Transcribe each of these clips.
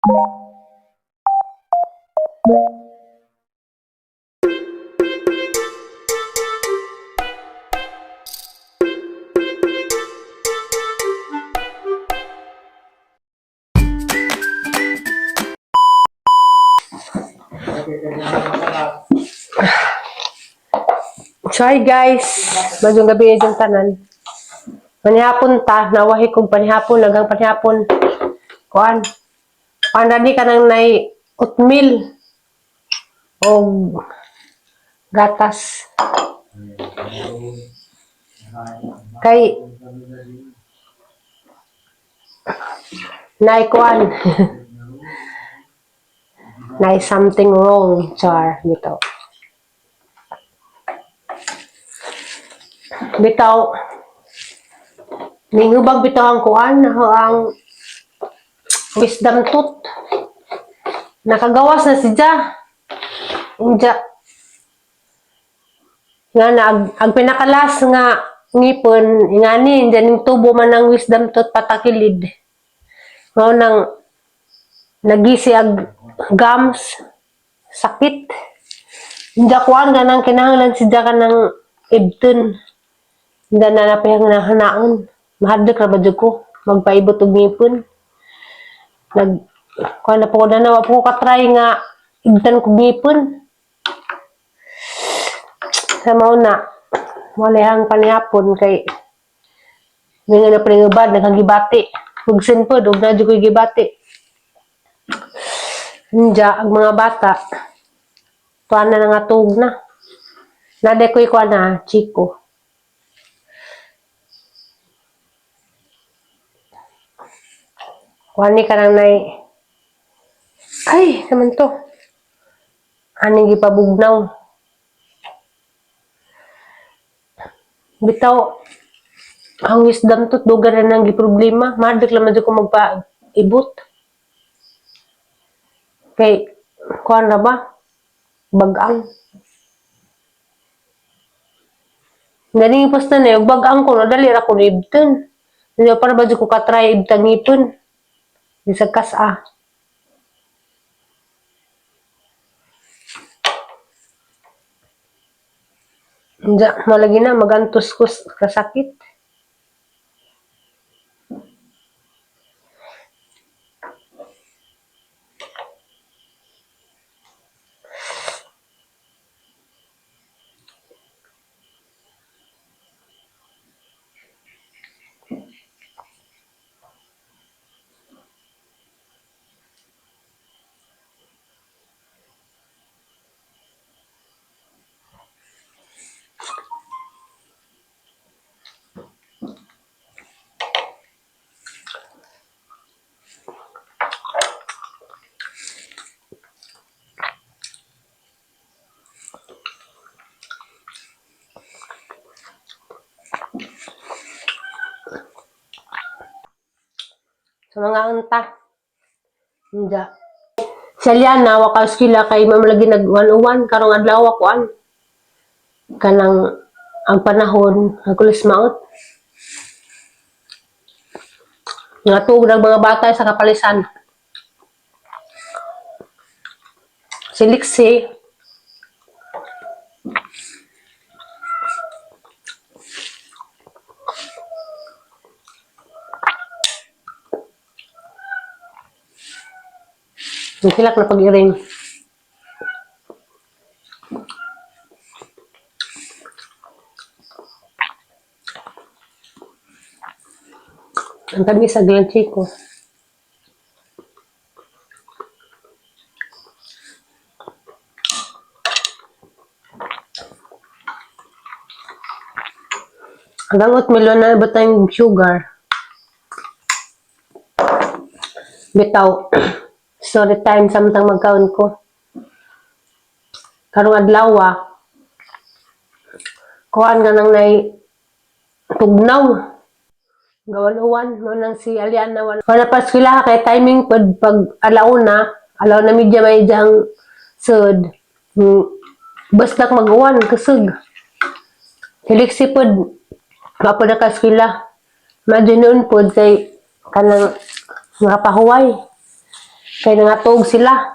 So hi guys, madyong gabi yung tanan. Panihapon ta, nawahi kong panihapon, nagang panihapon. Kuan, pandani ka nang nay oatmeal o gatas. Kay nay kuan. Nay something wrong, char, bitaw. Bitaw, ningubag bitaw ang kuan, ang wisdom tooth. Nakagawas na si Ja. Nga na, ang pinakalas nga ngipon, ingani, dyan yung tubo man ng wisdom tooth patakilid. Ngaw nang, nagisi ag gums, sakit. Hindi kuan nga nang kinahanglan si Ja ka ng ibton. Hindi na napihang na hanaon. Mahadlik na ba ko? Magpaibot og ngipon. Kuan na po ko na nawa po ko katry nga ibtan ko ngipon. Sa mauna, walihang panihapon kay nga na pringubad, nakagibati. Hugsin po, huwag na dyan ko gibati. Hindi, ang mga bata, tuwan na nga tug na. Naday ko ikuha na, chiko. Kuhani ka nang ay, naman to. Aning ipabugnaw. Bitaw, ang wisdom to, dugan na nang problema. Mahadik lang ko magpa-ibot. Kay, kuha na ba? Bagang. Galing yung posta na yung bagang ko, nadali ra ko na ibtan. Hindi para ba ko katry ibtan ngipon. Di sa kas Hindi, malagi na, magantos ko kasakit. Sa mga anta. Hindi. Sa Liana, wakaw skila kay mamalagi nag-101, karong adlaw ako kanang ang panahon, nagkulis maot. Nga tug ng mga bata sa kapalisan. Si Lixie, yung hilak na pag-iring. Ang tabi sa glanchi ko. Hanggang oatmeal na ba tayong sugar? Bitaw. Story time samtang magkaon ko. Karong adlaw kuhaan nga nang tugnaw. Gawan-uwan mo nang si Aliana wala. Wala pa sila kay timing pag alauna media may diyang sud. Basta mag-uwan kasug. Hiliksi pod mapod ka sila. Madyo noon pod kay kanang mga pahuway. Kaya nangatog sila.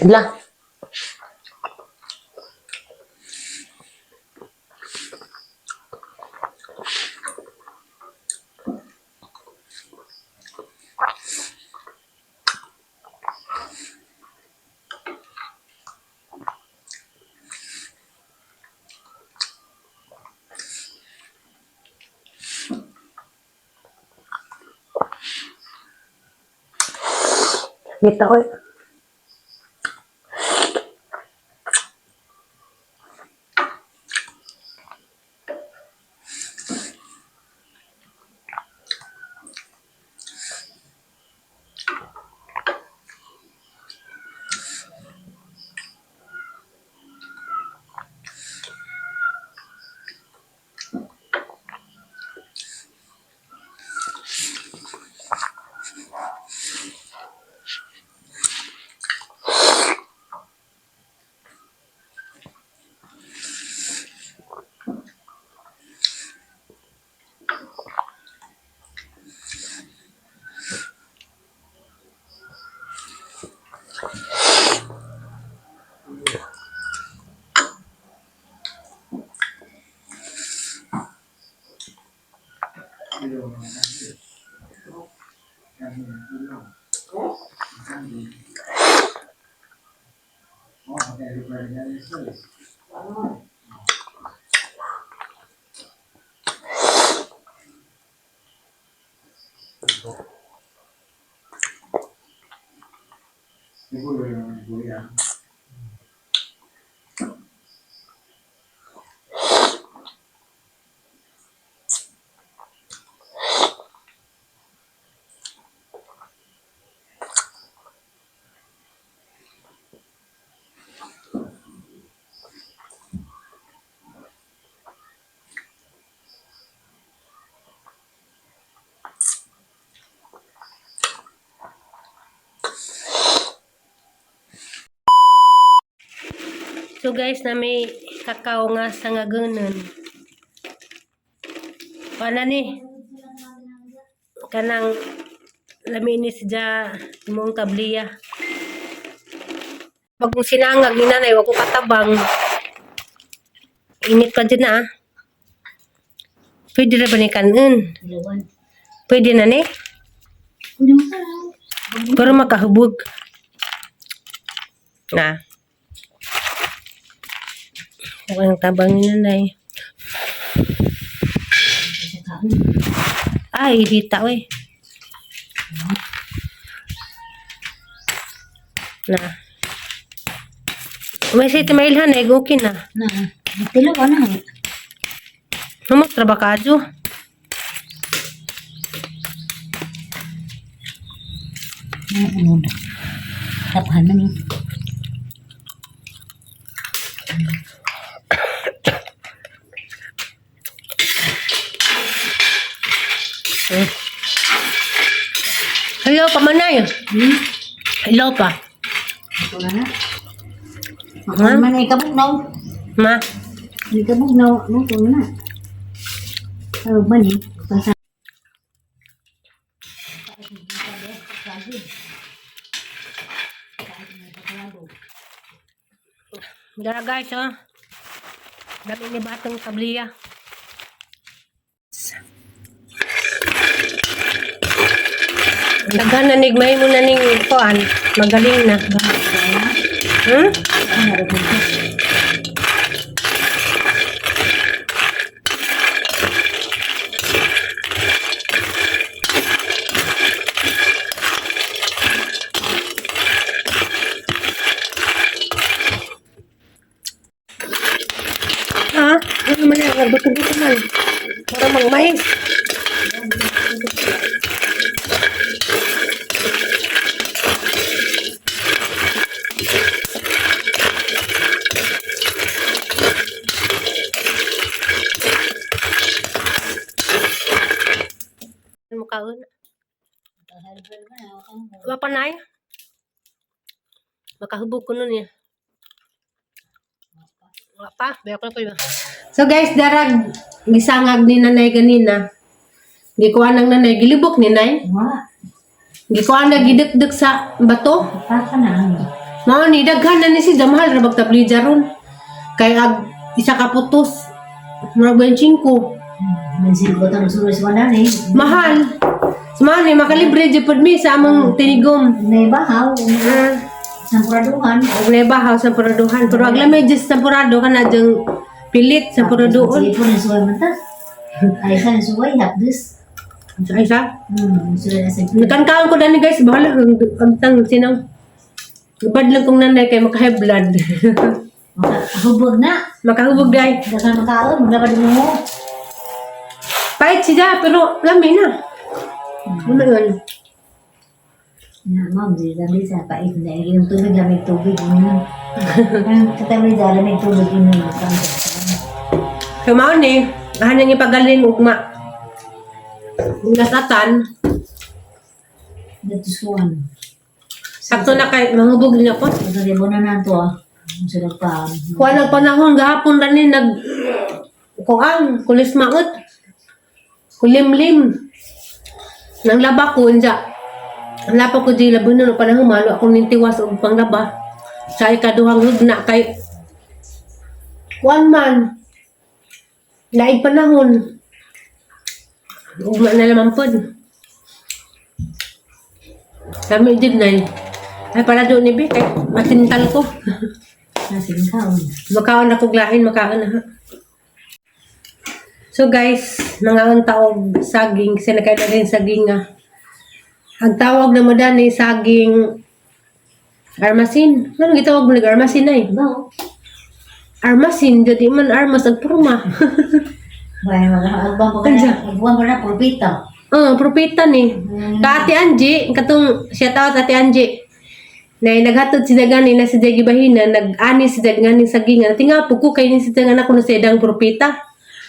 Lah. Kita ko. So guys, na may kakao nga sa nga ganon. Paano ni? Kanang laminis dya mong tabliya. Pag sinangag ni nanay, wag ko katabang. Init pa dyan na. Pwede na ba ni kanin? Pwede na ni? Pero makahubog. Na. Ang tabang ni nanay. Ay, dita we. Na. May si timailhan ay okay na. Na, tilo ka na. Namak trabakadyo. Ano na. Tapahan na niyo. Hello pa manay. Hello pa. Ito na na. Makaman man ay kabugnaw. Ma. Ay kabugnaw. Ano ito na. Tawag man eh. Pasa. Dara guys, oh. Dami ni batang tabliya. Daghan na nigmay mo na ning kuan, magaling na. Hmm? Ha? Ano man yan? Buto-buto man. Para mang-mais. makaon. Helper ka na, kang Wa pa nay. Makahubog ko nun eh. Wa pa, bayak ko yun. So guys, darag gisangag ni nanay ganina. Gikuha ng nanay, gilibok ni nay. Wa. Gikuha na gidekdek sa bato. Papa na. Mao ni daghan na ni si Jamahal ra magtablija ron. Kay ag isa ka putos. Murag 25. Mansin ko tang sulis wala ni. Mahal. Sumani makalibre jud pud mi sa among tinigom. May bahaw. Sampuraduhan. Og nebahaw sa puraduhan. Pero ag lamay jud sa purado kana jeng pilit sa puraduon. Sige po na suway mantas. Ay sa suway hapdus. Ay sa. Suway na sa Nakankaon ko dani guys, bahala ang tang sinang. Ibad lang kong nanay kay maka-high blood. hubog na. Makahubog day. Dakan makaon, maglabad mo. Pahit siya, pero lami na. Ano yun? Na, ma'am, di dami sa pait na yung tubig lamig tubig mo. Katabi da lamig tubig mo. So mao ni, ahan nga ipagaling ugma. Nasatan, Natusuan. sakto na kay mahubog din ako. Pagkari mo na nato ah. Sulag pa. Kuha ng panahon, gahapon na ni nag... Kuhaan, kulis maot. Kulimlim. Nang laba ko, niya. Ang lapa ko di labon na panahon, malo ako nintiwas o panglaba. Sa ikaduhang hugna kay... Kuhaan man. Laing panahon. Ugma na naman po. Kami din na ay para doon ni Be, kay matintal ko. Nasing kaon. Makaon ako glahin, makaon na ha. So guys, mga ang taog saging, kasi nakain na rin saging nga. Ang tawag na mo dani saging armasin. Ano gitawag mo nag-armasin ay? No. Armasin, jadi man armas ang purma. Bayan mag-agbang ko na. Agbuwan ko na pulpita. Propeta ni. Ka Ate Angie, katong siya tawag Ate Angie. Na naghatod si Dagani na si Dagi Bahina, nag-ani si Dagani sa gingan. Tinga po ko kay ni si Dagana ko na sa edang propeta.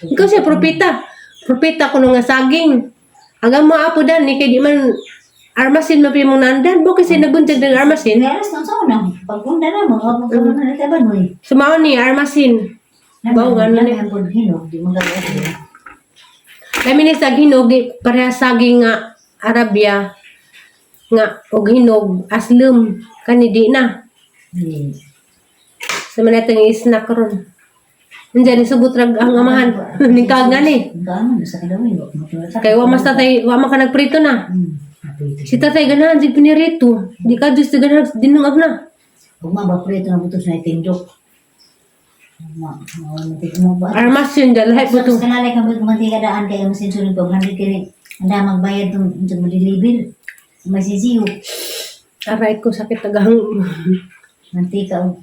Ikaw siya propeta. Propeta ko nga saging. Hanggang mo apo dan ni kay di man armasin mapi mong nandan. Bo kasi nabuntag ng armasin. Meron ng sauna. Pagpunta na mo, huwag mo ka na nataban mo eh. Sumao ni armasin. Bao nga Yan ni. ang paghinog, di mo gagawin. Kami ni sa hinog, pareha saging nga Arabia nga og hinog aslum kanidi na. Sa manatang snack ron. Nandiyan sugot rag ang amahan. Ningkag nga ni. Gano'n, sa kadawin. Kay wa mas tatay, wa man ka nagprito na. Si tatay ganahan di pinirito. Di ka just ganahan dinungag na. Kung mabaprito na butos na itindok. Mo ba? Armas yun dyan, lahat Tapos buto. kanalay ka mantika daan kaya masinsunod pag 100 kini. Anda magbayad itong malilibil. Masisiyo. Aray ko sakit tagang. Mantika o.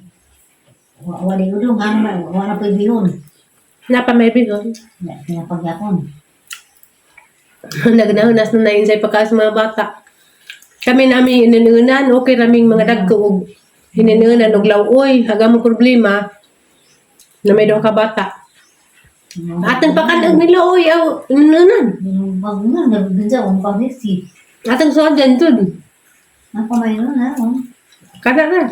Wali ko doon. Wala pa ibihon. Napa may bigon. Pinapagyapon. Nagnahunas na na yun sa ipagkas mga bata. Kami namin ininunan, okay raming mga dagko og ininunan og lawoy. Haga mo problema na may daw ka bata. Atang pakadag nila oy, aw, ininunan. Bago nga, nagaganda akong pamisi. Atang suwan dyan dun. Napamayon na ako. Kada na.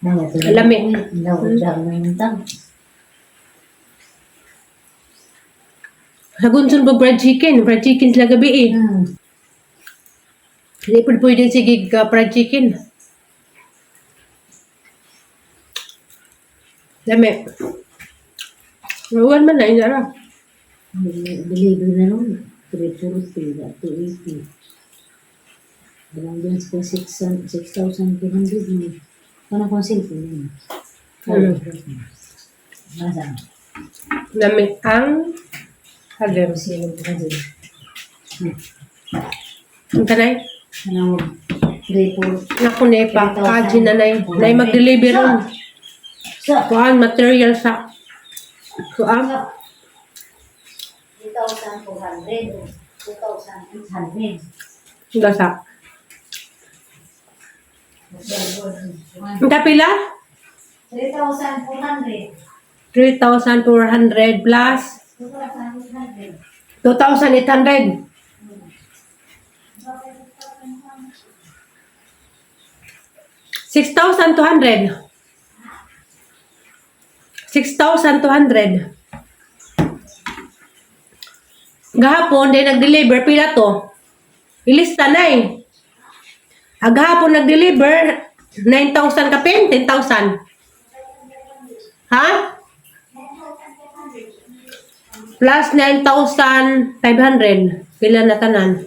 Lami. Hagunsun pa fried chicken. Fried chicken sila gabi eh. Hindi po pwede sige ka fried chicken. Lami. Mawan man na yun ara. Delivery na nun. 340, 280. Dalang dyan sa 6,200 mo. Paano kung cellphone yun? Masa? Lami ang halim. Silong ka din. Ang kanay? Ano? 340. Naku na pa. Kaji na na yun. Na mag-deliver ron. Kuhaan material sa. Kuhaan. 3,400. 2,800. Gasa. Ang kapila? 3,400. 3,400 plus 2,800. 6,200. 6,200. Gahapon, di nag-deliver, pila to? Ilista na eh. Gahapon nag-deliver, 9,000 ka pin, 10,000. Ha? Plus 9,500. Pila na tanan?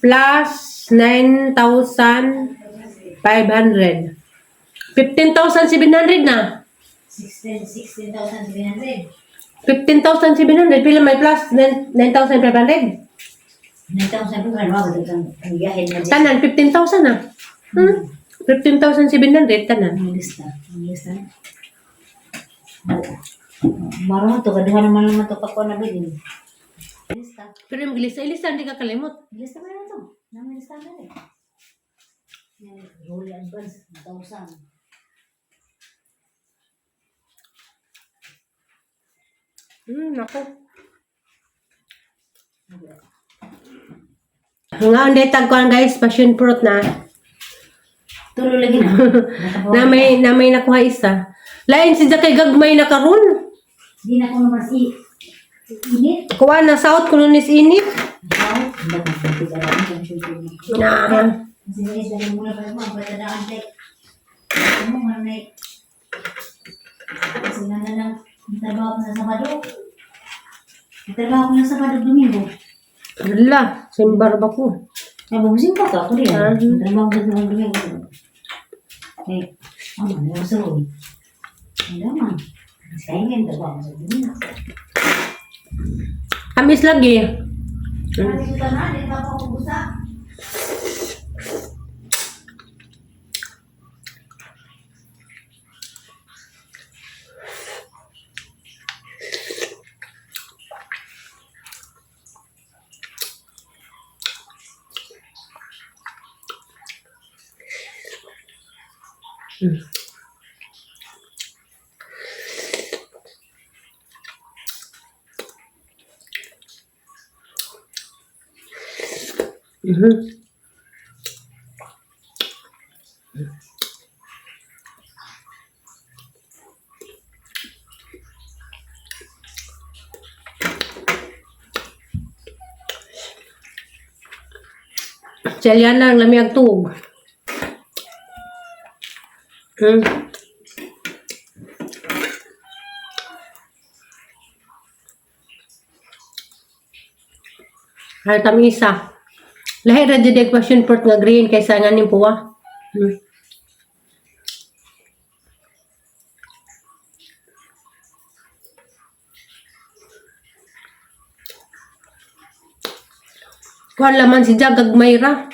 Plus 9,500. 15,700 na. 16,700. 15,700. Pila may plus 9,500. 9,000 ba? Ang biyahe na dyan. Tanan, 15,000 na. 15,700 tanan. Ang lista. Ang lista. Marunong to. Kaduhan naman to kapwa na bilin. Lista. Pero yung ilista, hindi ka kalimot. Lista ba na to? Namin lista na rin. Holy advance. 1,000. Nako. Nga, hindi tagkuhan guys, passion fruit na. Tuloy lagi na. Na may nakuha isa. Lain si kay gagmay na karon. Hindi na ko naman init. Kuha na south kununis init. Hindi na ko naman Na. Sinis na rin muna pa naman. Pagkadaan like. Ano man like. Kasi nga na lang. Trabaho ko na Sabado. Trabaho ko na Sabado Domingo. Wala, simbar ba ko? Nabubusin pa to. Ako rin. Trabaho ko na Domingo. Eh, ano na sa roon? Ano naman? Kaya nga trabaho ko sa Domingo. Amis lagi. Sabi ko na, hindi pa ako kubusa. Selyan lang lamig tug. Ay tamisa. Lahi ra jud passion fruit nga green kaysa nga ning puwa. Kuan laman si Jagag Mayra.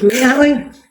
May ahoy.